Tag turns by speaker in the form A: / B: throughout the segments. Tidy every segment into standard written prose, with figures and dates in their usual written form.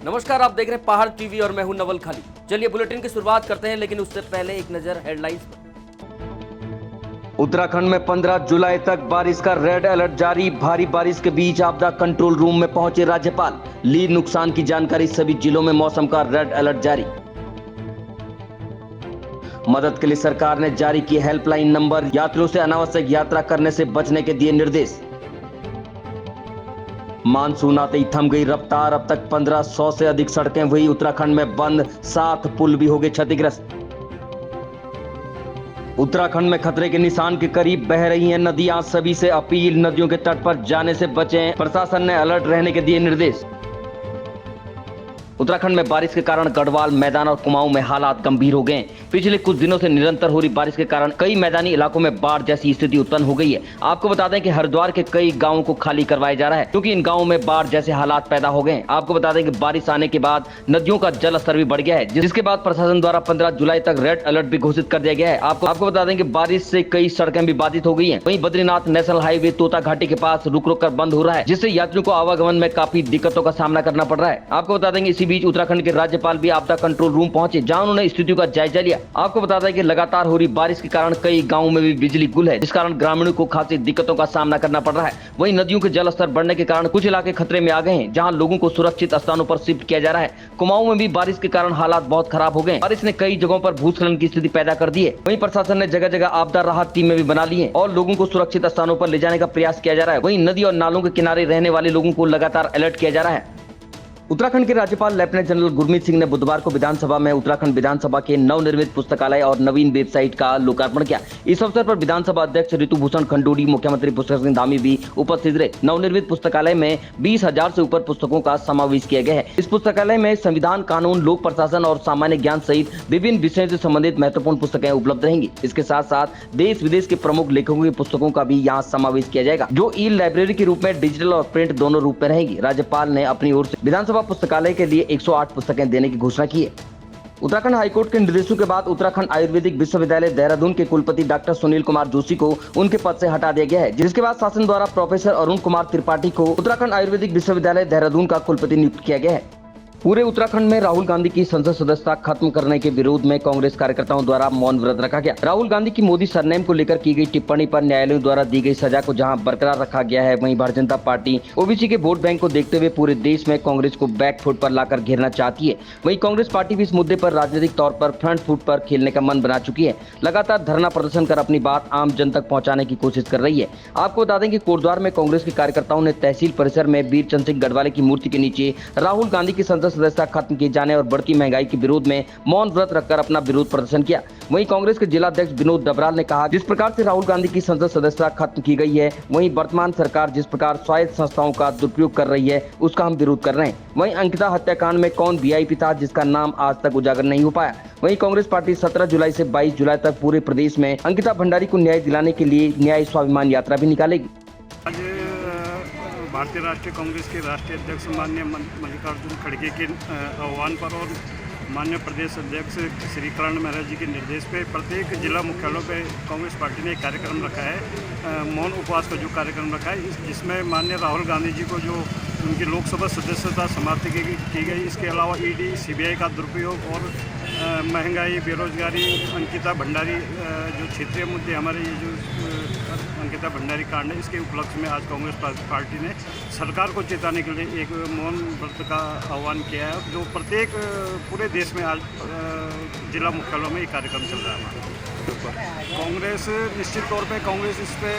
A: नमस्कार, आप देख रहे हैं पहाड़ टीवी और मैं हूं नवल खाली। चलिए बुलेटिन की शुरुआत करते हैं, लेकिन उससे पहले एक नजर हेडलाइंस पर।
B: उत्तराखंड में 15 जुलाई तक बारिश का रेड अलर्ट जारी। भारी बारिश के बीच आपदा कंट्रोल रूम में पहुंचे राज्यपाल। ली नुकसान की जानकारी। सभी जिलों में मौसम का रेड अलर्ट जारी। मदद के लिए सरकार ने जारी की हेल्पलाइन नंबर। यात्रियों से अनावश्यक यात्रा करने से बचने के दिए निर्देश। मानसून आते ही थम गई रफ्तार। अब तक 1500 से अधिक सड़कें हुई उत्तराखंड में बंद। 7 पुल भी हो गए क्षतिग्रस्त। उत्तराखंड में खतरे के निशान के करीब बह रही हैं नदियां। सभी से अपील, नदियों के तट पर जाने से बचें। प्रशासन ने अलर्ट रहने के दिए निर्देश। उत्तराखंड में बारिश के कारण गढ़वाल, मैदान और कुमाऊं में हालात गंभीर हो गए हैं। पिछले कुछ दिनों से निरंतर हो रही बारिश के कारण कई मैदानी इलाकों में बाढ़ जैसी स्थिति उत्पन्न हो गई है। आपको बता दें कि हरिद्वार के कई गांवों को खाली करवाया जा रहा है, क्योंकि इन गांवों में बाढ़ जैसे हालात पैदा हो गए हैं। आपको बता दें कि बारिश आने के बाद नदियों का जल स्तर भी बढ़ गया है, जिसके बाद प्रशासन द्वारा 15 जुलाई तक रेड अलर्ट भी घोषित कर दिया गया है। आपको बता दें कि बारिश से कई सड़कें भी बाधित हो गई है। वहीं बद्रीनाथ नेशनल हाईवे तोता घाटी के पास रुक रुक कर बंद हो रहा है, जिससे यात्रियों को आवागमन में काफी दिक्कतों का सामना करना पड़ रहा है। आपको बता देंगे इसी बीच उत्तराखंड के राज्यपाल भी आपदा कंट्रोल रूम पहुंचे, जहां उन्होंने स्थिति का जायजा लिया। आपको बता दें कि लगातार हो रही बारिश के कारण कई गांवों में भी बिजली गुल है, जिस कारण ग्रामीणों को खासी दिक्कतों का सामना करना पड़ रहा है। वहीं नदियों के जल स्तर बढ़ने के कारण कुछ इलाके खतरे में आ गए हैं, जहां लोगों को सुरक्षित स्थानों पर शिफ्ट किया जा रहा है। कुमाऊं में भी बारिश के कारण हालात बहुत खराब हो गए। बारिश ने कई जगहों पर भूस्खलन की स्थिति पैदा कर दी है। वहीं प्रशासन ने जगह जगह आपदा राहत टीमें भी बना ली है और लोगों को सुरक्षित स्थानों पर ले जाने का प्रयास किया जा रहा है। वहीं नदी और नालों के किनारे रहने वाले लोगों को लगातार अलर्ट किया जा रहा है। उत्तराखंड के राज्यपाल लेफ्टिनेंट जनरल गुरमीत सिंह ने बुधवार को विधानसभा में उत्तराखंड विधानसभा के नवनिर्मित पुस्तकालय और नवीन वेबसाइट का लोकार्पण किया। इस अवसर पर विधानसभा अध्यक्ष ऋतुभूषण खंडूड़ी, मुख्यमंत्री पुष्कर सिंह धामी भी उपस्थित रहे। नवनिर्मित पुस्तकालय में 20,000 से ऊपर पुस्तकों का समावेश किया गया है। इस पुस्तकालय में संविधान, कानून, लोक प्रशासन और सामान्य ज्ञान सहित विभिन्न विषयों से संबंधित महत्वपूर्ण पुस्तकें उपलब्ध रहेंगी। इसके साथ साथ देश विदेश के प्रमुख लेखकों की पुस्तकों का भी यहाँ समावेश किया जाएगा, जो ई लाइब्रेरी के रूप में डिजिटल और प्रिंट दोनों रूप में रहेंगी। राज्यपाल ने अपनी ओर से विधानसभा पुस्तकालय के लिए 108 पुस्तकें देने की घोषणा की है। उत्तराखंड हाईकोर्ट के निर्देशों के बाद उत्तराखंड आयुर्वेदिक विश्वविद्यालय देहरादून के कुलपति डॉक्टर सुनील कुमार जोशी को उनके पद से हटा दिया गया है, जिसके बाद शासन द्वारा प्रोफेसर अरुण कुमार त्रिपाठी को उत्तराखंड आयुर्वेदिक विश्वविद्यालय देहरादून का कुलपति नियुक्त किया गया है। पूरे उत्तराखंड में राहुल गांधी की संसद सदस्यता खत्म करने के विरोध में कांग्रेस कार्यकर्ताओं द्वारा मौन व्रत रखा गया। राहुल गांधी की मोदी सरनेम को लेकर की गई टिप्पणी पर न्यायालयों द्वारा दी गई सजा को जहां बरकरार रखा गया है, वहीं भारतीय जनता पार्टी ओबीसी के वोट बैंक को देखते हुए पूरे देश में कांग्रेस को बैक फुट पर लाकर घेरना चाहती है। वहीं कांग्रेस पार्टी भी इस मुद्दे पर राजनीतिक तौर पर फ्रंट फुट पर खेलने का मन बना चुकी है। लगातार धरना प्रदर्शन कर अपनी बात आम जन तक पहुंचाने की कोशिश कर रही है। आपको बता दें कि कोटद्वार में कांग्रेस के कार्यकर्ताओं ने तहसील परिसर में वीर चंद्र सिंह गढ़वाले की मूर्ति के नीचे राहुल गांधी की संसद सदस्यता खत्म किए जाने और बढ़ती महंगाई के विरोध में मौन व्रत रखकर अपना विरोध प्रदर्शन किया। वहीं कांग्रेस के जिला अध्यक्ष विनोद डबराल ने कहा, जिस प्रकार से राहुल गांधी की संसद सदस्यता खत्म की गई है, वहीं वर्तमान सरकार जिस प्रकार स्वायत्त संस्थाओं का दुरुपयोग कर रही है, उसका हम विरोध कर रहे हैं। वहीं अंकिता हत्याकांड में कौन वीआईपी था जिसका नाम आज तक उजागर नहीं हो पाया। वहीं कांग्रेस पार्टी 17 जुलाई से 22 जुलाई तक पूरे प्रदेश में अंकिता भंडारी को न्याय दिलाने के लिए न्याय स्वाभिमान यात्रा भी निकालेगी।
C: भारतीय राष्ट्रीय कांग्रेस के राष्ट्रीय अध्यक्ष माननीय मल्लिकार्जुन खड़गे के आह्वान पर और माननीय प्रदेश अध्यक्ष श्री करण मेहरा जी के निर्देश पे प्रत्येक जिला मुख्यालयों पे कांग्रेस पार्टी ने एक कार्यक्रम रखा है, मौन उपवास का जो कार्यक्रम रखा है, जिसमें माननीय राहुल गांधी जी को जो उनकी लोकसभा सदस्यता समाप्त की गई, इसके अलावा ईडी, सीबीआई का दुरुपयोग और महंगाई, बेरोजगारी, अंकिता भंडारी जो क्षेत्रीय मुद्दे हमारे ये जो अंकिता भंडारी कांड है, इसके उपलक्ष्य में आज कांग्रेस पार्टी ने सरकार को चेताने के लिए एक मौन व्रत का आह्वान किया है, जो प्रत्येक पूरे देश में आज जिला मुख्यालयों में ये कार्यक्रम चल रहा है। कांग्रेस निश्चित तौर पे कांग्रेस इस पे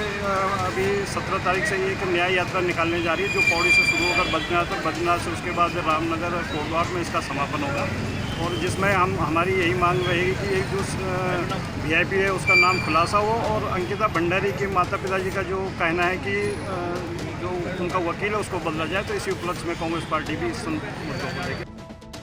C: अभी 17 तारीख से एक न्याय यात्रा निकालने जा रही है, जो पौड़ी से शुरू होकर बद्रीनाथ से उसके बाद रामनगर और कोटद्वार में इसका समापन होगा, और जिसमें हमारी यही मांग रहेगी कि एक जो वीआईपी है उसका नाम खुलासा हो और अंकिता भंडारी के माता पिता जी का जो कहना है कि जो उनका वकील है उसको बदला जाए, तो इसी उपलक्ष्य में कांग्रेस पार्टी भी इस मुद्दों को लेकर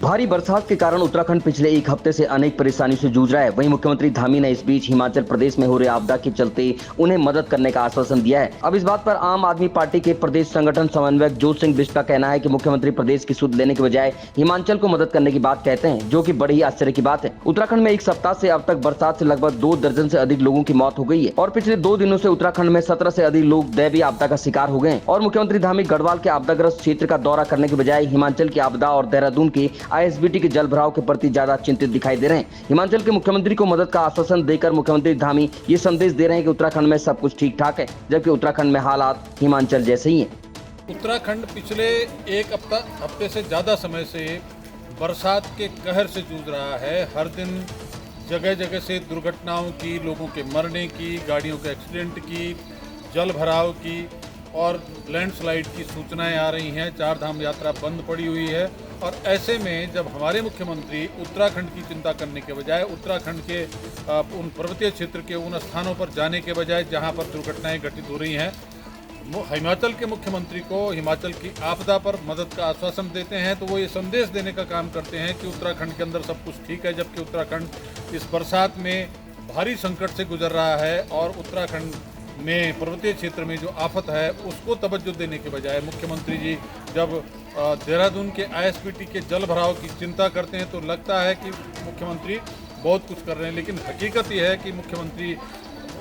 B: भारी बरसात के कारण उत्तराखंड पिछले एक हफ्ते से अनेक परेशानियों से जूझ रहा है। वहीं मुख्यमंत्री धामी ने इस बीच हिमाचल प्रदेश में हो रहे आपदा के चलते उन्हें मदद करने का आश्वासन दिया है। अब इस बात पर आम आदमी पार्टी के प्रदेश संगठन समन्वयक जोत सिंह बिष्ट का कहना है कि मुख्यमंत्री प्रदेश की सुध लेने के बजाय हिमाचल को मदद करने की बात कहते हैं, जो कि बड़ी ही आश्चर्य की बात है। उत्तराखंड में एक सप्ताह से अब तक बरसात से लगभग 2 दर्जन से अधिक लोगों की मौत हो गई है और पिछले 2 दिनों से उत्तराखंड में 17 से अधिक लोग दैवीय आपदा का शिकार हो गए हैं। और मुख्यमंत्री धामी गढ़वाल के आपदाग्रस्त क्षेत्र का दौरा करने के बजाय हिमाचल की आपदा और देहरादून के ISBT के जल भराव के प्रति ज्यादा चिंतित दिखाई दे रहे हैं। हिमाचल के मुख्यमंत्री को मदद का आश्वासन देकर मुख्यमंत्री धामी ये संदेश दे रहे हैं कि उत्तराखंड में सब कुछ ठीक ठाक है, जबकि उत्तराखंड में हालात हिमाचल जैसे ही हैं।
D: उत्तराखंड पिछले एक हफ्ते से ज़्यादा समय से बरसात के कहर से जूझ रहा है। हर दिन जगह जगह से दुर्घटनाओं की, लोगों के मरने की, गाड़ियों के एक्सीडेंट की, जल भराव की और लैंडस्लाइड की सूचनाएं आ रही हैं। 4 धाम यात्रा बंद पड़ी हुई है और ऐसे में जब हमारे मुख्यमंत्री उत्तराखंड की चिंता करने के बजाय उत्तराखंड के उन पर्वतीय क्षेत्र के उन स्थानों पर जाने के बजाय जहां पर दुर्घटनाएं घटित हो रही हैं, हिमाचल के मुख्यमंत्री को हिमाचल की आपदा पर मदद का आश्वासन देते हैं, तो वो ये संदेश देने का काम करते हैं कि उत्तराखंड के अंदर सब कुछ ठीक है, जबकि उत्तराखंड इस बरसात में भारी संकट से गुजर रहा है और उत्तराखंड में पर्वतीय क्षेत्र में जो आफत है उसको तवज्जो देने के बजाय मुख्यमंत्री जी जब देहरादून के ISBT के जल भराव की चिंता करते हैं तो लगता है कि मुख्यमंत्री बहुत कुछ कर रहे हैं, लेकिन हकीकत यह है कि मुख्यमंत्री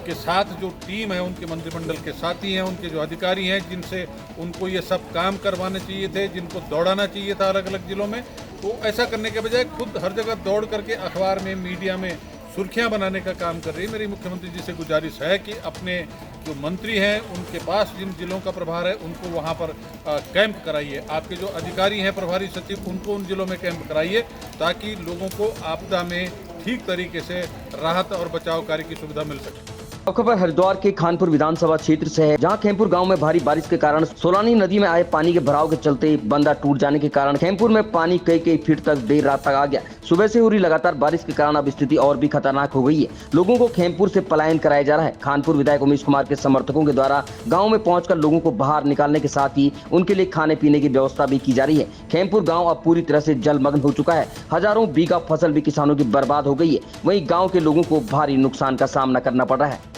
D: के साथ जो टीम है, उनके मंत्रिमंडल के साथी हैं, उनके जो अधिकारी हैं, जिनसे उनको ये सब काम करवाने चाहिए थे, जिनको दौड़ाना चाहिए था अलग अलग जिलों में, तो ऐसा करने के बजाय खुद हर जगह दौड़ करके अखबार में, मीडिया में सुर्खियां बनाने का काम कर रही है। मेरी मुख्यमंत्री जी से गुजारिश है कि अपने जो मंत्री हैं उनके पास जिन जिलों का प्रभार है उनको वहां पर कैंप कराइए। आपके जो अधिकारी हैं, प्रभारी सचिव, उनको उन जिलों में कैंप कराइए ताकि लोगों को आपदा में ठीक तरीके से राहत और बचाव कार्य की सुविधा मिल सके।
B: खबर हरिद्वार के खानपुर विधानसभा क्षेत्र से है, जहां खेमपुर गांव में भारी बारिश के कारण सोलानी नदी में आए पानी के भराव के चलते बंदा टूट जाने के कारण खेमपुर में पानी कई फीट तक देर रात तक आ गया। सुबह से हो रही लगातार बारिश के कारण अब स्थिति और भी खतरनाक हो गई है। लोगों को खेमपुर से पलायन कराया जा रहा है। खानपुर विधायक उमेश कुमार के समर्थकों के द्वारा गाँव में पहुंचकर लोगों को बाहर निकालने के साथ ही उनके लिए खाने पीने की व्यवस्था भी की जा रही है। खेमपुर गाँव अब पूरी तरह से जलमग्न हो चुका है। हजारों बीघा फसल भी किसानों की बर्बाद हो गई है। वहीं गाँव के लोगों को भारी नुकसान का सामना करना पड़ रहा है।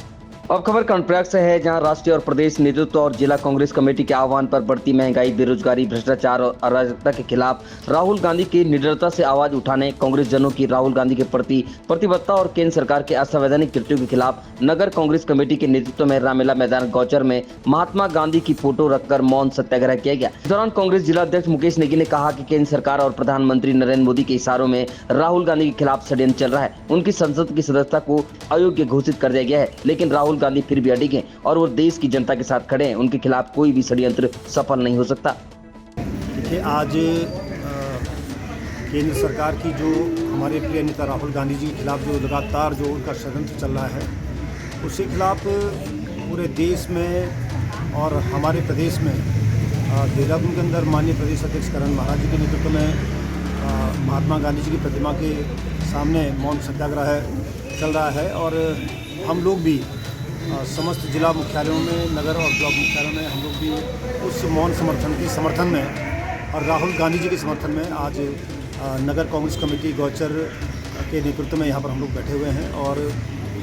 B: अब खबर कर्णप्रयाग से है, जहां राष्ट्रीय और प्रदेश नेतृत्व और जिला कांग्रेस कमेटी के आह्वान पर बढ़ती महंगाई, बेरोजगारी, भ्रष्टाचार और अराजकता के खिलाफ राहुल गांधी की निडरता से आवाज उठाने, कांग्रेस जनों की राहुल गांधी के प्रति प्रतिबद्धता और केंद्र सरकार के असंवैधानिक कृत्यों के खिलाफ नगर कांग्रेस कमेटी के नेतृत्व में रामलीला मैदान गौचर में महात्मा गांधी की फोटो रखकर मौन सत्याग्रह किया गया। इस दौरान कांग्रेस जिला अध्यक्ष मुकेश नेगी ने कहा कि केंद्र सरकार और प्रधानमंत्री नरेंद्र मोदी के इशारों में राहुल गांधी के खिलाफ षड्यंत्र चल रहा है। उनकी संसद की सदस्यता को अयोग्य घोषित कर दिया गया है, लेकिन राहुल गांधी फिर भी अडिग हैं और वो देश की जनता के साथ खड़े हैं। उनके खिलाफ कोई भी षड्यंत्र सफल नहीं हो सकता।
E: देखिए, आज केंद्र सरकार की जो हमारे प्रिय नेता राहुल गांधी जी के खिलाफ जो लगातार जो उनका षड्यंत्र चल रहा है, उसके खिलाफ पूरे देश में और हमारे प्रदेश में देहरादून के अंदर माननीय प्रदेश अध्यक्ष करण महाराज जी के नेतृत्व में महात्मा गांधी जी की प्रतिमा के सामने मौन सत्याग्रह चल रहा है और हम लोग भी समस्त जिला मुख्यालयों में, नगर और ब्लॉक मुख्यालयों में हम लोग भी उस मौन समर्थन में और राहुल गांधी जी के समर्थन में आज नगर कांग्रेस कमेटी गौचर के नेतृत्व में यहाँ पर हम लोग बैठे हुए हैं। और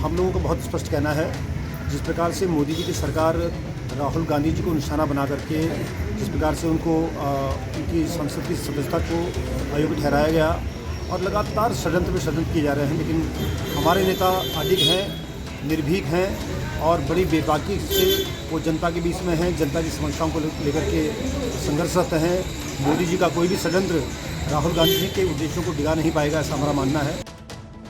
E: हम लोगों को बहुत स्पष्ट कहना है, जिस प्रकार से मोदी जी की सरकार राहुल गांधी जी को निशाना बना करके जिस प्रकार से उनको उनकी संसद की सदस्यता को अयोग्य ठहराया गया और लगातार षड्यंत्र पे षड्यंत्र किए जा रहे हैं, लेकिन हमारे नेता अडिग हैं, निर्भीक हैं और बड़ी बेबाकी से वो जनता के बीच में हैं, जनता की समस्याओं को लेकर के संघर्षरत हैं। मोदी जी का कोई भी षड्यंत्र राहुल गांधी जी के उद्देश्यों को डिगा नहीं पाएगा, ऐसा हमारा मानना है।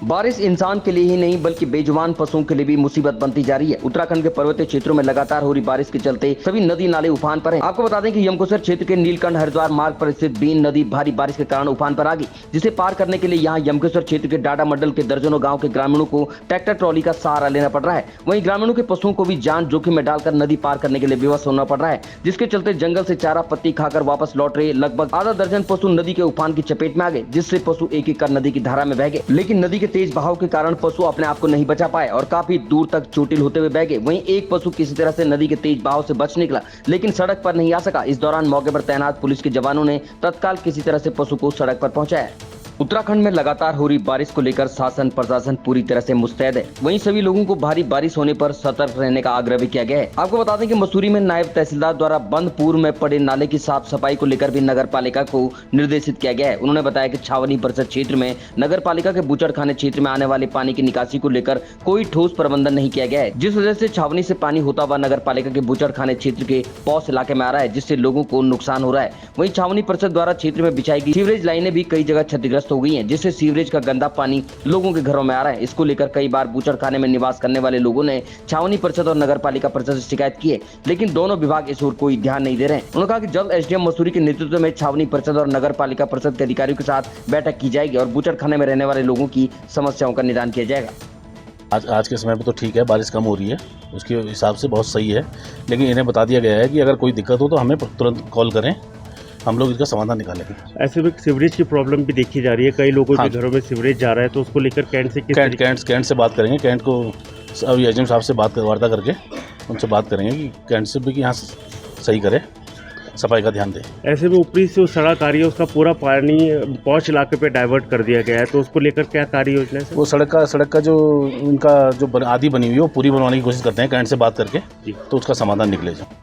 B: बारिश इंसान के लिए ही नहीं बल्कि बेजुबान पशुओं के लिए भी मुसीबत बनती जा रही है। उत्तराखंड के पर्वतीय क्षेत्रों में लगातार हो रही बारिश के चलते सभी नदी नाले उफान पर हैं। आपको बता दें कि यमकोसर क्षेत्र के नीलकंठ हरिद्वार मार्ग पर स्थित बीन नदी भारी बारिश के कारण उफान पर आ गई, जिसे पार करने के लिए यहाँ यमकोसर क्षेत्र के डाडा मंडल के दर्जनों गाँव के ग्रामीणों को ट्रैक्टर ट्रॉली का सहारा लेना पड़ रहा है। वहीं ग्रामीणों के पशुओं को भी जान जोखिम में डालकर नदी पार करने के लिए विवश होना पड़ रहा है, जिसके चलते जंगल से चारा पत्ती खाकर वापस लौट रहे लगभग आधा दर्जन पशु नदी के उफान की चपेट में आ गए, जिससे पशु एक एक कर नदी की धारा में बह गए। लेकिन नदी के के तेज बहाव के कारण पशु अपने आप को नहीं बचा पाए और काफी दूर तक चोटिल होते हुए बह गए। वहीं एक पशु किसी तरह से नदी के तेज बहाव से बच निकला, लेकिन सड़क पर नहीं आ सका। इस दौरान मौके पर तैनात पुलिस के जवानों ने तत्काल किसी तरह से पशु को सड़क पर पहुंचाया। उत्तराखंड में लगातार हो रही बारिश को लेकर शासन प्रशासन पूरी तरह से मुस्तैद है। वहीं सभी लोगों को भारी बारिश होने पर सतर्क रहने का आग्रह भी किया गया है। आपको बता दें कि मसूरी में नायब तहसीलदार द्वारा बंद पूर्व में पड़े नाले की साफ सफाई को लेकर भी नगर पालिका को निर्देशित किया गया है। उन्होंने बताया कि छावनी परिषद क्षेत्र में नगर पालिका के बूचड़खाने क्षेत्र में आने वाले पानी की निकासी को लेकर कोई ठोस प्रबंधन नहीं किया गया है, जिस वजह से छावनी से पानी होता हुआ नगर पालिका के बूचड़खाने क्षेत्र के पौष इलाके में आ रहा है, जिससे लोगों को नुकसान हो रहा है। वहीं छावनी परिषद द्वारा क्षेत्र में बिछाई गई सीवरेज लाइनें भी कई जगह क्षतिग्रस्त हो गई है, जिससे सीवरेज का गंदा पानी लोगों के घरों में आ रहा है। इसको लेकर कई बार बूचड़खाने में निवास करने वाले लोगों ने छावनी परिषद और नगर पालिका परिषद से शिकायत की है, लेकिन दोनों विभाग इस ओर कोई ध्यान नहीं दे रहे हैं। उन्होंने कहा कि जल्द एसडीएम मसूरी के नेतृत्व में छावनी परिषद और नगर पालिका परिषद के अधिकारियों के साथ बैठक की जाएगी और बूचड़खाने में रहने वाले लोगों की समस्याओं का निदान किया जाएगा।
F: आज के समय में तो ठीक है, बारिश कम हो रही है, उसके हिसाब से बहुत सही है, लेकिन इन्हें बता दिया गया है कि अगर कोई दिक्कत हो तो हमें तुरंत कॉल करें, हम लोग इसका समाधान निकालेंगे।
G: ऐसे में सीवरेज की प्रॉब्लम भी देखी जा रही है, कई लोगों के घरों में सीवरेज जा रहा है, तो उसको लेकर कैंट से
F: कैंट से बात करेंगे। कैंट को अभी एजेंट साहब से वार्ता करके उनसे बात करेंगे कि कैंट से भी कि यहाँ सही करे, सफाई का ध्यान दें।
G: ऐसे में ऊपरी से सड़क आ रही है, उसका पूरा पानी पौष इलाके पे डाइवर्ट कर दिया गया है, तो उसको लेकर क्या कार्य योजना है?
F: वो सड़क का जो उनका जो आधी बनी हुई है वो पूरी बनवाने की कोशिश करते हैं कैंट से बात करके, तो उसका समाधान निकलेगा।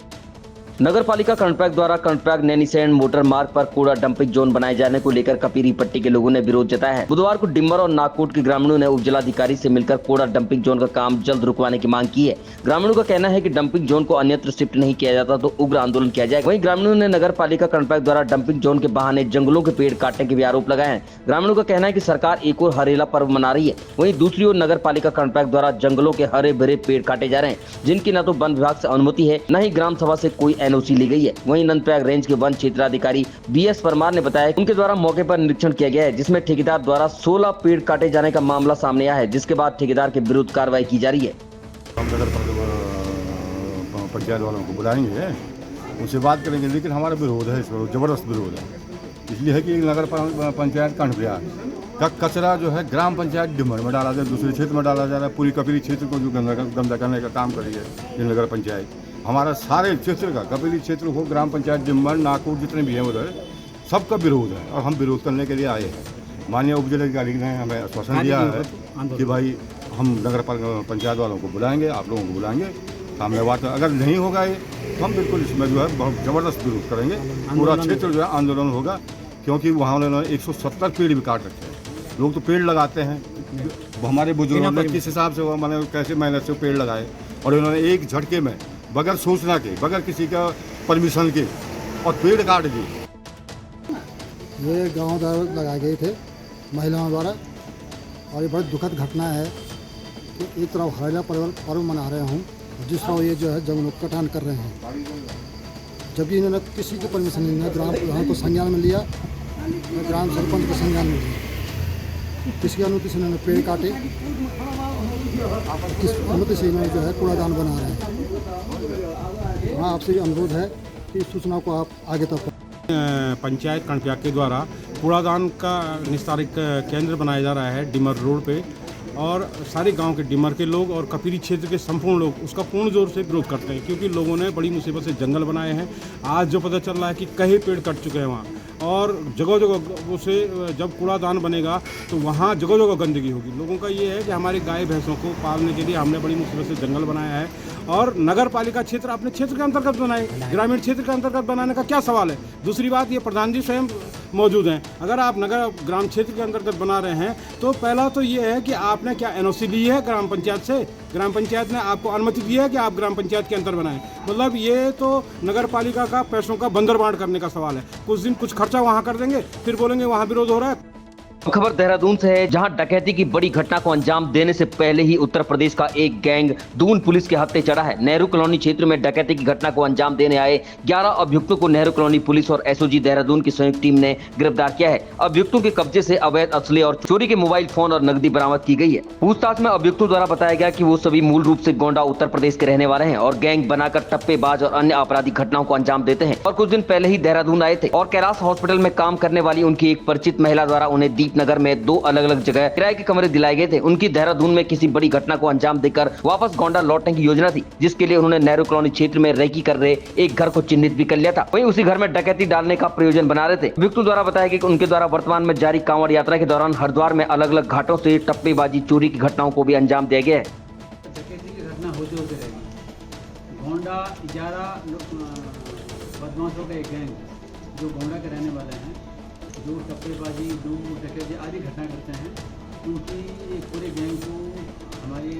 B: नगर पालिका कर्णप्रयाग द्वारा कर्णप्रयाग नैनीसैंण मोटर मार्ग पर कूड़ा डंपिंग जोन बनाए जाने को लेकर कपीरी पट्टी के लोगों ने विरोध जताया है। बुधवार को डिम्बर और नागकोट के ग्रामीणों ने उपजिलाधिकारी से मिलकर कूड़ा डंपिंग जोन का काम जल्द रुकवाने की मांग की है। ग्रामीणों का कहना है कि डंपिंग जोन को अन्यत्र शिफ्ट नहीं किया जाता तो उग्र आंदोलन किया जाएगा। वहीं ग्रामीणों ने नगर पालिका कर्णप्रयाग द्वारा डंपिंग जोन के बहाने जंगलों के पेड़ काटने के भी आरोप लगाए हैं। ग्रामीणों का कहना है कि सरकार एक और हरेला पर्व मना रही है, वहीं दूसरी ओर नगर पालिका कर्णप्रयाग द्वारा जंगलों के हरे भरे पेड़ काटे जा रहे हैं, जिनकी न तो वन विभाग से अनुमति है, न ही ग्राम सभा से कोई एनओसी ली गई है। वहीं नंदप्रयाग रेंज के वन क्षेत्राधिकारी बीएस परमार ने बताया कि उनके द्वारा मौके पर निरीक्षण किया गया है, जिसमें ठेकेदार द्वारा 16 पेड़ काटे जाने का मामला सामने आया है, जिसके बाद ठेकेदार के विरुद्ध कार्रवाई की जा रही है।
E: हम नगर पंचायत वालों को बुलाएंगे, उनसे बात करेंगे, लेकिन हमारा विरोध है, इसमें जबरदस्त विरोध है। इसलिए है कि नगर पंचायत कर्णप्रयाग का कचरा जो है ग्राम पंचायत डिम्बर में डाला जाए, दूसरे क्षेत्र में डाला जा रहा है। पूरी कपीली क्षेत्र को जो गंदा करने का काम करी है ये नगर पंचायत। हमारा सारे क्षेत्र का कपीली क्षेत्र हो, ग्राम पंचायत डिम्बर नागकोट जितने भी हैं उधर सबका विरोध है और हम विरोध करने के लिए आए हैं। माननीय उपजिलाधिकारी ने हमें आश्वासन दिया है कि भाई हम नगर पंचायत वालों को बुलाएंगे, आप लोगों को बुलाएंगे, सामने बात अगर नहीं होगा ये तो हम बिल्कुल इसमें जो है बहुत ज़बरदस्त विरोध करेंगे। पूरा क्षेत्र जो है आंदोलन होगा, क्योंकि वहाँ उन्होंने 170 पेड़ भी काट रखे हैं। लोग तो पेड़ लगाते हैं, हमारे बुजुर्गों ने किस हिसाब से मैंने कैसे मेहनत से पेड़ लगाए, और इन्होंने एक झटके में बगैर सूचना के, बगैर किसी का परमिशन के और पेड़ काट दिए।
H: ये गांव द्वारा लगाए गए थे महिलाओं द्वारा, और ये बड़ी दुखद घटना है कि एक तरफ हरेला पर्व मना रहे हूँ, जिस तरह ये जो है जंगलों का कटान कर रहे हैं, जबकि इन्होंने किसी की परमिशन नहीं है। ग्राम को संज्ञान में लिया, ग्राम सरपंच को संज्ञान में लिया, किसकी अनुमति से इन्होंने पेड़ काटे, किस अनुमति से इन्होंने जो है कूड़ादान बना रहे हैं। हाँ, आपसे अनुरोध है कि इस सूचना को आप आगे तक
I: पंचायत कर्णप्रयाग के द्वारा कूड़ादान का निस्तारण केंद्र बनाया जा रहा है डिमर रोड पे, और सारे गांव के डिमर के लोग और कपीरी क्षेत्र के संपूर्ण लोग उसका पूर्ण जोर से विरोध करते हैं, क्योंकि लोगों ने बड़ी मुसीबत से जंगल बनाए हैं। आज जो पता चल रहा है कि कई पेड़ कट चुके हैं वहाँ, और जगह जगह उसे जब कूड़ादान बनेगा तो वहाँ जगह जगह गंदगी होगी। लोगों का ये है कि हमारे गाय भैंसों को पालने के लिए हमने बड़ी मुसीबत से जंगल बनाया है, और नगर पालिका क्षेत्र अपने क्षेत्र के अंतर्गत बनाए, ग्रामीण क्षेत्र के अंतर्गत बनाने का क्या सवाल है। दूसरी बात, ये प्रधान जी स्वयं मौजूद हैं। अगर आप नगर ग्राम क्षेत्र के अंतर्गत बना रहे हैं तो पहला तो ये है कि आपने क्या एनओसी ली है ग्राम पंचायत से, ग्राम पंचायत ने आपको अनुमति दी है कि आप ग्राम पंचायत के अंदर बनाएं। मतलब ये तो नगर पालिका का पैसों का बंदरबांट करने का सवाल है। कुछ दिन कुछ खर्चा वहाँ कर देंगे, फिर बोलेंगे वहाँ विरोध हो रहा है।
B: खबर देहरादून से है, जहां डकैती की बड़ी घटना को अंजाम देने से पहले ही उत्तर प्रदेश का एक गैंग दून पुलिस के हत्थे चढ़ा है। नेहरू कॉलोनी क्षेत्र में डकैती की घटना को अंजाम देने आए 11 अभियुक्तों को नेहरू कॉलोनी पुलिस और एसओजी देहरादून की संयुक्त टीम ने गिरफ्तार किया है। अभियुक्तों के कब्जे से अवैध असले और चोरी के मोबाइल फोन और नकदी बरामद की गई है। पूछताछ में अभियुक्तों द्वारा बताया गया कि वो सभी मूल रूप से गोंडा उत्तर प्रदेश के रहने वाले हैं और गैंग बनाकर टप्पेबाज और अन्य आपराधिक घटनाओं को अंजाम देते हैं, और कुछ दिन पहले ही देहरादून आए थे और कैलाश हॉस्पिटल में काम करने वाली उनकी एक परिचित महिला द्वारा उन्हें दी अजीत नगर में 2 अलग-अलग जगह किराए के कमरे दिलाए गए थे। उनकी देहरादून में किसी बड़ी घटना को अंजाम देकर वापस गोंडा लौटने की योजना थी, जिसके लिए उन्होंने नेहरू कॉलोनी क्षेत्र में रेकी कर रहे एक घर को चिन्हित भी कर लिया था। वहीं उसी घर में डकैती डालने का प्रयोजन बना रहे थे। अभियुक्तों द्वारा बताया कि उनके द्वारा वर्तमान में जारी कांवड़ यात्रा के दौरान हरिद्वार में अलग-अलग घाटों से टप्पेबाजी चोरी की घटनाओं को भी अंजाम दिया गया है।
J: डकैती की घटना होते रहेगी। गोंडा 11 बदमाशों का एक गैंग जो गोंडा के रहने वाले हैं, जो टप्पेबाजी, लूट, डकैती आदि घटना करते हैं, उनकी एक पूरे गैंग को हमारे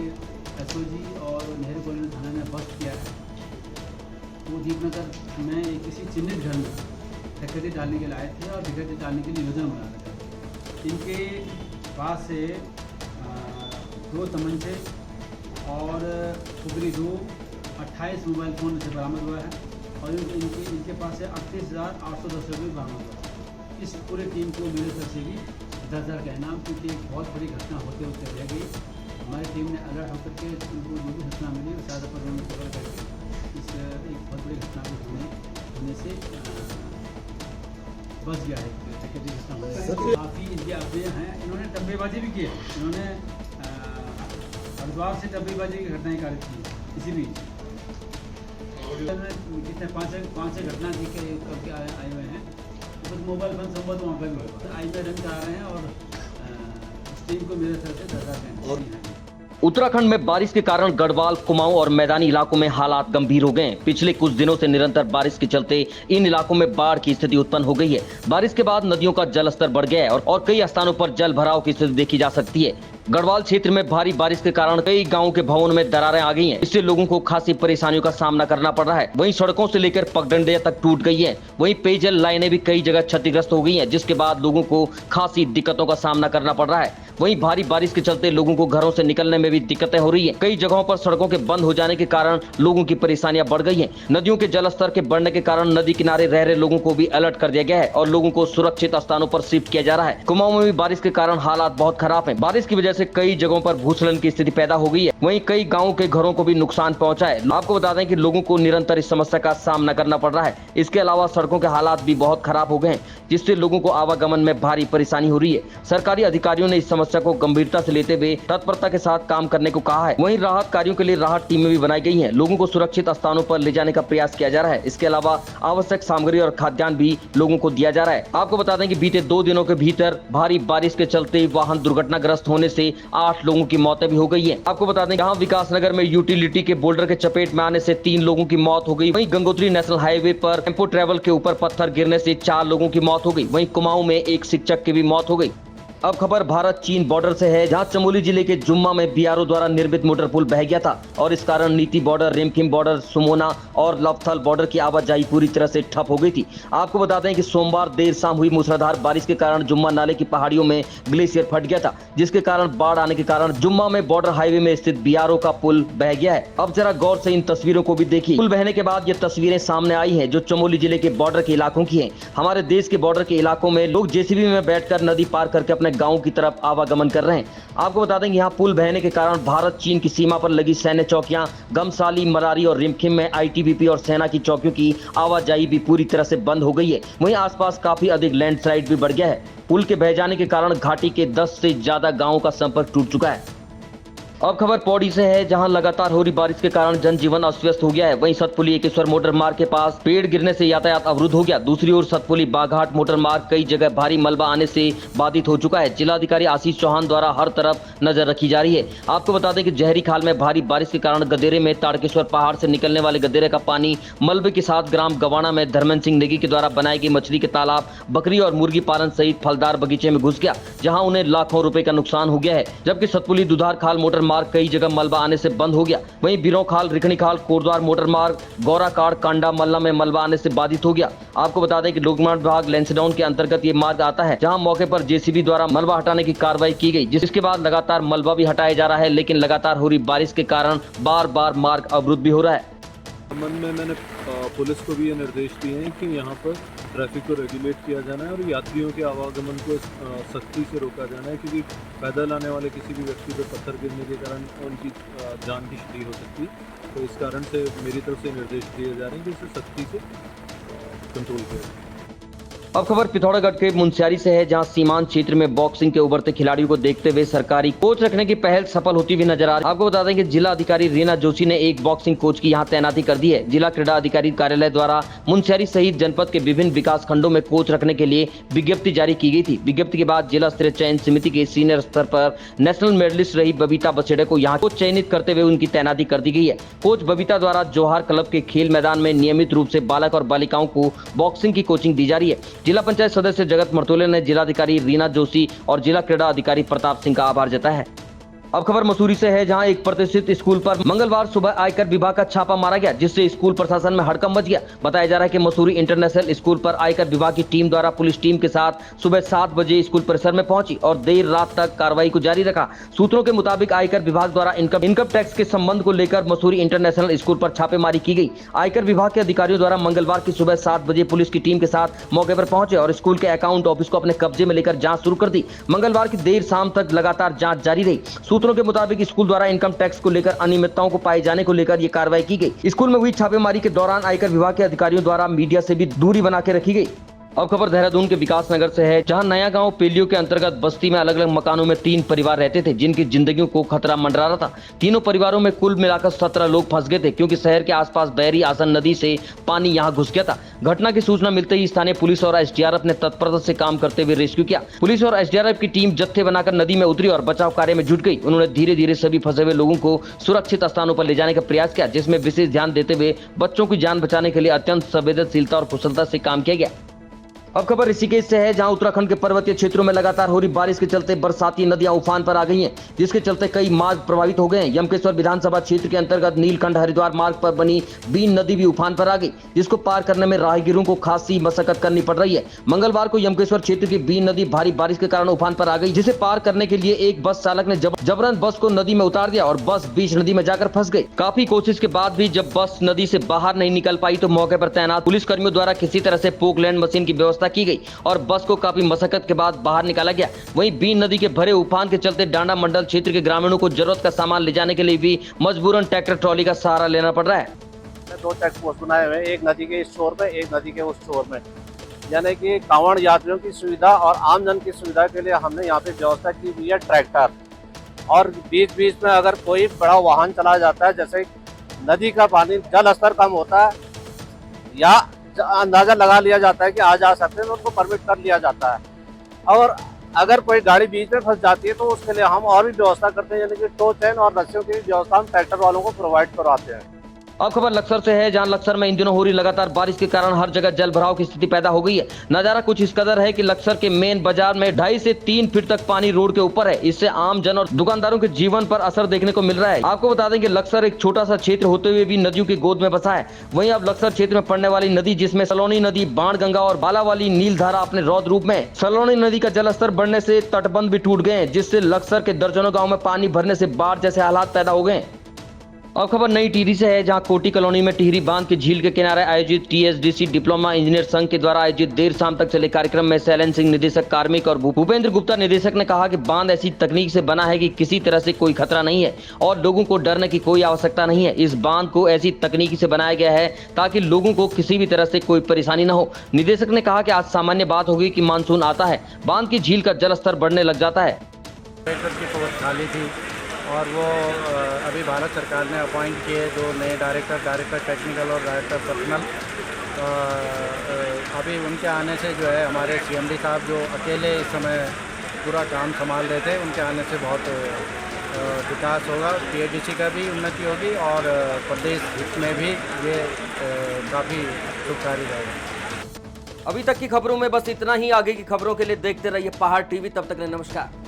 J: एसओजी और नेहरू कॉलोनी थाना ने बस्ट किया है। वो दीपनगर में किसी चिन्हित घर में डकैती डालने के लिए आए थे और डकैती डालने के लिए योजना बना रहे थे। इनके पास से 2 तमंचे और उगरी 28 मोबाइल फ़ोन से बरामद हुआ है और इनके पास से 38,810 रुपये बरामद हुआ है। इस पूरे टीम को मेरे तरफ से भी 10,000 का इनाम, क्योंकि एक बहुत बड़ी घटना होते होते रह गई। हमारी टीम ने अलर्ट होकर के उनको जो भी घटना मिली उस आधार पर उन्होंने पकड़ करके इस एक बहुत बड़ी घटना को होने से बच गया है। डकैती घटना होने काफ़ी इनके अपने हैं। इन्होंने टप्पेबाजी भी की है। इन्होंने हरिद्वार से टप्पेबाजी की घटनाएँ कारित की। इसी बीच कितने 5-6 घटना जी के करके आए हुए हैं। तो मोबाइल फोन संबंध वहाँ पर भी हुआ। आई में रन करा रहे हैं और इस टीम को मेरे तरफ से 10,000 हैं।
B: उत्तराखंड में बारिश के कारण गढ़वाल, कुमाऊं और मैदानी इलाकों में हालात गंभीर हो गए हैं। पिछले कुछ दिनों से निरंतर बारिश के चलते इन इलाकों में बाढ़ की स्थिति उत्पन्न हो गई है। बारिश के बाद नदियों का जलस्तर बढ़ गया है और कई स्थानों पर जल भराव की स्थिति देखी जा सकती है। गढ़वाल क्षेत्र में भारी बारिश के कारण कई गांवों के भवनों में दरारें आ गई हैं। इससे लोगों को खासी परेशानियों का सामना करना पड़ रहा है। वहीं सड़कों से लेकर पगडंडियां तक टूट गई हैं। वहीं पेयजल लाइनें भी कई जगह क्षतिग्रस्त हो गई हैं, जिसके बाद लोगों को खासी दिक्कतों का सामना करना पड़ रहा है। वहीं भारी बारिश के चलते लोगों को घरों से निकलने में भी दिक्कतें हो रही है। कई जगहों पर सड़कों के बंद हो जाने के कारण लोगों की परेशानियां बढ़ गई हैं। नदियों के जलस्तर के बढ़ने के कारण नदी किनारे रह रहे लोगों को भी अलर्ट कर दिया गया है और लोगों को सुरक्षित स्थानों पर शिफ्ट किया जा रहा है। कुमाऊं में भी बारिश के कारण हालात बहुत खराब है। बारिश की वजह से कई जगहों पर भूस्खलन की स्थिति पैदा हो गई है। वहीं कई गाँवों के घरों को भी नुकसान पहुंचा है। आपको बता दें कि लोगों को निरंतर इस समस्या का सामना करना पड़ रहा है। इसके अलावा सड़कों के हालात भी बहुत खराब हो गए हैं, जिससे लोगों को आवागमन में भारी परेशानी हो रही है। सरकारी अधिकारियों ने इस समस्या को गंभीरता से लेते हुए तत्परता के साथ काम करने को कहा है। वहीं राहत कार्यों के लिए राहत टीमें भी बनाई गई हैं। लोगों को सुरक्षित स्थानों पर ले जाने का प्रयास किया जा रहा है। इसके अलावा आवश्यक सामग्री और खाद्यान्न भी लोगों को दिया जा रहा है। आपको बता दें कि बीते 2 दिनों के भीतर भारी बारिश के चलते वाहन दुर्घटनाग्रस्त होने से 8 लोगों की मौतें भी हो गई है। आपको बता दें यहाँ विकासनगर में यूटिलिटी के बोल्डर के चपेट में आने से 3 लोगों की मौत हो गई। वहीं गंगोत्री नेशनल हाईवे पर टेम्पो ट्रेवल के ऊपर पत्थर गिरने से 4 लोगों की मौत हो गई। वहीं कुमाऊं में एक शिक्षक की भी मौत हो गई। अब खबर भारत चीन बॉर्डर से है, जहां चमोली जिले के जुम्मा में बीआरओ द्वारा निर्मित मोटर पुल बह गया था और इस कारण नीति बॉर्डर, रिमखिम बॉर्डर, सुमोना और लवथल बॉर्डर की आवाजाही पूरी तरह से ठप हो गई थी। आपको बता दें कि सोमवार देर शाम हुई मूसलाधार बारिश के कारण जुम्मा नाले की पहाड़ियों में ग्लेशियर फट गया था, जिसके कारण बाढ़ आने के कारण जुम्मा में बॉर्डर हाईवे में स्थित बीआरओ का पुल बह गया है। अब जरा गौर से इन तस्वीरों को भी देखिए। पुल बहने के बाद ये तस्वीरें सामने आई हैं, जो चमोली जिले के बॉर्डर के इलाकों की हैं। हमारे देश के बॉर्डर के इलाकों में लोग जेसीबी में बैठकर नदी पार करके अपने गाँव की तरफ आवागमन कर रहे हैं। आपको बता दें कि यहाँ पुल बहने के कारण भारत चीन की सीमा पर लगी सैन्य चौकियां गमसाली, मरारी और रिमखिम में आईटीबीपी और सेना की चौकियों की आवाजाही भी पूरी तरह से बंद हो गई है। वहीं आसपास काफी अधिक लैंडस्लाइड भी बढ़ गया है। पुल के बह जाने के कारण घाटी के 10 से ज्यादा गाँवों का संपर्क टूट चुका है। अब खबर पौड़ी से है, जहां लगातार हो रही बारिश के कारण जनजीवन अस्त व्यस्त हो गया है। वहीं सतपुली एकेश्वर मोटर मार्ग के पास पेड़ गिरने से यातायात अवरुद्ध हो गया। दूसरी ओर सतपुली बाघाट मोटर मार्ग कई जगह भारी मलबा आने से बाधित हो चुका है। जिलाधिकारी आशीष चौहान द्वारा हर तरफ नजर रखी जा रही है। आपको बता दें कि जहरी खाल में भारी बारिश के कारण गदेरे में ताड़केश्वर पहाड़ से निकलने वाले गदेरे का पानी मलबे के साथ ग्राम गवाना में धर्मेंद्र सिंह नेगी के द्वारा बनाई गई मछली के तालाब, बकरी और मुर्गी पालन सहित फलदार बगीचे में घुस गया, जहां उन्हें लाखों रुपए का नुकसान हो गया है। जबकि सतपुली दुधार खाल मोटर मार्ग कई जगह मलबा आने से बंद हो गया। वहीं बिरों खाल, रिखणी खाल, कोटद्वार मोटर मार्ग, गौराकाड़, कांडा मल्ला में मलबा आने से बाधित हो गया। आपको बता दें कि लोक निर्माण विभाग लैंसडाउन के अंतर्गत ये मार्ग आता है, जहां मौके पर जेसीबी द्वारा मलबा हटाने की कार्रवाई की गई, जिसके बाद लगातार मलबा भी हटाया जा रहा है, लेकिन लगातार हो रही बारिश के कारण बार बार मार्ग अवरुद्ध भी हो रहा है।
K: संबंध में मैंने पुलिस को भी ये निर्देश दिए हैं कि यहाँ पर ट्रैफिक को रेगुलेट किया जाना है और यात्रियों के आवागमन को सख्ती से रोका जाना है, क्योंकि पैदल आने वाले किसी भी व्यक्ति पर पत्थर गिरने के कारण उनकी जान की क्षति हो सकती है। तो इस कारण से मेरी तरफ से निर्देश दिए जा रहे हैं कि इसे सख्ती से कंट्रोल किया जाए।
B: अब खबर पिथौरागढ़ के मुनस्यारी से है, जहां सीमांत क्षेत्र में बॉक्सिंग के उभरते खिलाड़ियों को देखते हुए सरकारी कोच रखने की पहल सफल होती हुई नजर आ रही है। आपको बता दें कि जिला अधिकारी रीना जोशी ने एक बॉक्सिंग कोच की यहां तैनाती कर दी है। जिला क्रीड़ा अधिकारी कार्यालय द्वारा मुनस्यारी सहित जनपद के विभिन्न विकास खंडों में कोच रखने के लिए विज्ञप्ति जारी की गई थी। विज्ञप्ति के बाद जिला स्तरीय चयन समिति के सीनियर स्तर पर नेशनल मेडलिस्ट रही बबीता बसेड़े को यहाँ कोच चयनित करते हुए उनकी तैनाती कर दी गई है। कोच बबीता द्वारा जोहार क्लब के खेल मैदान में नियमित रूप से बालक और बालिकाओं को बॉक्सिंग की कोचिंग दी जा रही है। जिला पंचायत सदस्य जगत मर्तोले ने जिलाधिकारी रीना जोशी और जिला क्रीड़ा अधिकारी प्रताप सिंह का आभार जताया है। अब खबर मसूरी से है, जहां एक प्रतिष्ठित स्कूल पर मंगलवार सुबह आयकर विभाग का छापा मारा गया, जिससे स्कूल प्रशासन में हड़कंप मच गया। बताया जा रहा है कि मसूरी इंटरनेशनल स्कूल पर आयकर विभाग की टीम द्वारा पुलिस टीम के साथ सुबह 7 बजे स्कूल परिसर में पहुंची और देर रात तक कार्रवाई को जारी रखा। सूत्रों के मुताबिक आयकर विभाग द्वारा इनकम टैक्स के संबंध को लेकर मसूरी इंटरनेशनल स्कूल पर छापेमारी की गई। आयकर विभाग के अधिकारियों द्वारा मंगलवार की सुबह 7 बजे पुलिस की टीम के साथ मौके पर पहुंचे और स्कूल के अकाउंट ऑफिस को अपने कब्जे में लेकर जांच शुरू कर दी। मंगलवार की देर शाम तक लगातार जांच जारी रही। सूत्रों के मुताबिक स्कूल द्वारा इनकम टैक्स को लेकर अनियमितताओं को पाए जाने को लेकर यह कार्रवाई की गई। स्कूल में हुई छापेमारी के दौरान आयकर विभाग के अधिकारियों द्वारा मीडिया से भी दूरी बना के रखी गई। अब खबर देहरादून के विकास नगर से है, जहां नया गांव पेलियो के अंतर्गत बस्ती में अलग अलग मकानों में 3 परिवार रहते थे, जिनकी जिंदगियों को खतरा मंडरा रहा था। तीनों परिवारों में कुल मिलाकर 17 लोग फंस गए थे, क्योंकि शहर के आसपास बहरी आसन नदी से पानी यहां घुस गया था। घटना की सूचना मिलते ही स्थानीय पुलिस और एसडीआरएफ ने तत्परता से काम करते हुए रेस्क्यू किया। पुलिस और एसडीआरएफ की टीम जत्थे बनाकर नदी में उतरी और बचाव कार्य में जुट गई। उन्होंने धीरे धीरे सभी फंसे हुए लोगों को सुरक्षित स्थानों पर ले जाने का प्रयास किया, जिसमें विशेष ध्यान देते हुए बच्चों की जान बचाने के लिए अत्यंत संवेदनशीलता और कुशलता से काम किया गया। अब खबर ऋषिकेश से है, जहां उत्तराखंड के पर्वतीय क्षेत्रों में लगातार हो रही बारिश के चलते बरसाती नदियां उफान पर आ गई हैं, जिसके चलते कई मार्ग प्रभावित हो गए हैं। यमकेश्वर विधानसभा क्षेत्र के अंतर्गत नीलकंठ हरिद्वार मार्ग पर बनी बीन नदी भी उफान पर आ गई, जिसको पार करने में राहगीरों को खासी मशक्कत करनी पड़ रही है। मंगलवार को यमकेश्वर क्षेत्र की बीन नदी भारी बारिश के कारण उफान पर आ गई, जिसे पार करने के लिए एक बस चालक ने जबरन बस को नदी में उतार दिया और बस बीच नदी में जाकर फंस गई। काफी कोशिश के बाद भी जब बस नदी से बाहर नहीं निकल पाई तो मौके पर तैनात पुलिस कर्मियों द्वारा किसी तरह से पोकलैंड मशीन की व्यवस्था की गई और बस को काफी मशक्कत के बाद बाहर निकाला गया। वहीं बीन नदी के भरे उफान के चलते डांडा मंडल क्षेत्र के ग्रामीणों को जरूरत का सामान ले जाने के लिए भी मजबूरन ट्रैक्टर ट्रॉली का सहारा लेना पड़ रहा है।
L: 2 चेक पोस्ट बनाए हुए, एक नदी के इस छोर पे, एक नदी के उस छोर में, यानी कि कांवड़ यात्रियों की सुविधा और आमजन की सुविधा के लिए हमने यहाँ पे व्यवस्था की हुई है ट्रैक्टर। और बीच बीच में अगर कोई बड़ा वाहन चला जाता है, जैसे नदी का पानी जल स्तर कम होता है या अंदाजा लगा लिया जाता है कि आ जा सकते हैं, तो उनको परमिट कर लिया जाता है। और अगर कोई गाड़ी बीच में फंस जाती है तो उसके लिए हम और भी व्यवस्था करते हैं, यानी कि टो चैन और रस्सियों की व्यवस्था हम ट्रैक्टर वालों को प्रोवाइड करवाते हैं।
B: अब खबर लक्सर से है, जहां लक्सर में इन दिनों हो रही लगातार बारिश के कारण हर जगह जल भराव की स्थिति पैदा हो गई है। नजारा कुछ इस कदर है कि लक्सर के मेन बाजार में 2.5 से 3 फीट तक पानी रोड के ऊपर है। इससे आम जन और दुकानदारों के जीवन पर असर देखने को मिल रहा है। आपको बता दें कि लक्सर एक छोटा सा क्षेत्र होते हुए भी नदियों की गोद में बसा है। वहीं अब लक्सर क्षेत्र में पड़ने वाली नदी, जिसमें सलोनी नदी, बाणगंगा और बालावाली नीलधारा अपने रौद्र रूप में। सलोनी नदी का जलस्तर बढ़ने से तटबंध भी टूट गए हैं, जिससे लक्सर के दर्जनों गाँव में पानी भरने से बाढ़ जैसे हालात पैदा हो गए। अब खबर नई टिहरी से है, जहां कोटी कॉलोनी में टिहरी बांध के झील के किनारे आयोजित टीएसडीसी डिप्लोमा इंजीनियर संघ के द्वारा आयोजित देर शाम तक चले कार्यक्रम में शैलेन सिंह निदेशक कार्मिक और भूपेंद्र गुप्ता निदेशक ने कहा कि बांध ऐसी तकनीक से बना है कि किसी तरह से कोई खतरा नहीं है और लोगों को डरने की कोई आवश्यकता नहीं है। इस बांध को ऐसी तकनीकी से बनाया गया है ताकि लोगों को किसी भी तरह से कोई परेशानी न हो। निदेशक ने कहा कि आज सामान्य बात होगी कि मानसून आता है, बांध की झील का जलस्तर बढ़ने लग जाता है।
L: खाली थी और वो अभी भारत सरकार ने अपॉइंट किए 2 नए डायरेक्टर टेक्निकल और डायरेक्टर पर्सनल। अभी उनके आने से जो है हमारे सीएमडी साहब जो अकेले इस समय पूरा काम संभाल रहे थे, उनके आने से बहुत विकास होगा, पीएडीसी का भी उन्नति होगी और प्रदेश हित में भी ये काफ़ी सुखकारी रहेगा।
A: अभी तक की खबरों में बस इतना ही। आगे की खबरों के लिए देखते रहिए पहाड़ टीवी। तब तक नमस्कार।